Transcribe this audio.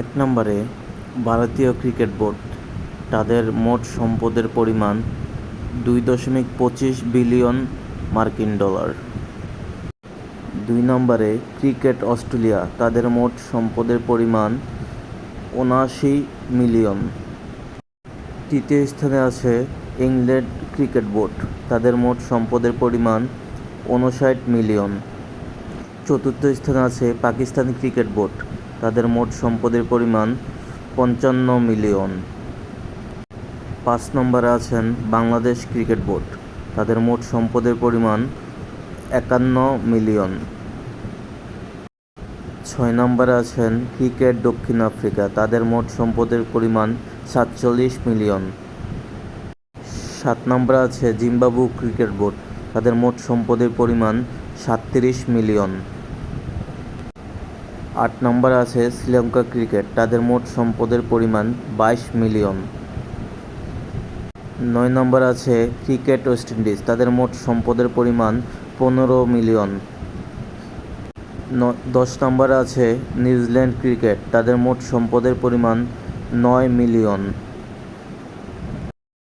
এক নম্বরে ভারতীয় ক্রিকেট বোর্ড, তাদের মোট সম্পদের পরিমাণ 2.25 বিলিয়ন মার্কিন ডলার। 2 নম্বরে ক্রিকেট অস্ট্রেলিয়া, তাদের মোট সম্পদের পরিমাণ 79 মিলিয়ন। তৃতীয় স্থানে আছে ইংল্যান্ড ক্রিকেট বোর্ড, তাদের মোট সম্পদের পরিমাণ 59 মিলিয়ন। চতুর্থ স্থানে আছে পাকিস্তান ক্রিকেট বোর্ড, তাদের মোট সম্পদের পরিমাণ 55 মিলিয়ন। 5 নম্বরে আছেন বাংলাদেশ ক্রিকেট বোর্ড, তাদের মোট সম্পদের পরিমাণ 51 মিলিয়ন। 6 নম্বরে আছেন ক্রিকেট দক্ষিণ আফ্রিকা, তাদের মোট সম্পদের পরিমাণ 47 মিলিয়ন। 7 নম্বরে আছে জিম্বাবুয়ে ক্রিকেট বোর্ড, তাদের মোট সম্পদের পরিমাণ 37 মিলিয়ন। 8 নম্বরে আছে শ্রীলঙ্কা ক্রিকেট, তাদের মোট সম্পদের পরিমাণ 22 মিলিয়ন। 9 নম্বরে আছে ক্রিকেট ওয়েস্ট ইন্ডিজ, তাদের মোট সম্পদের পরিমাণ 15 মিলিয়ন। 10 নম্বরে আছে নিউজিল্যান্ড ক্রিকেট, তাদের মোট সম্পদের পরিমাণ 9 মিলিয়ন।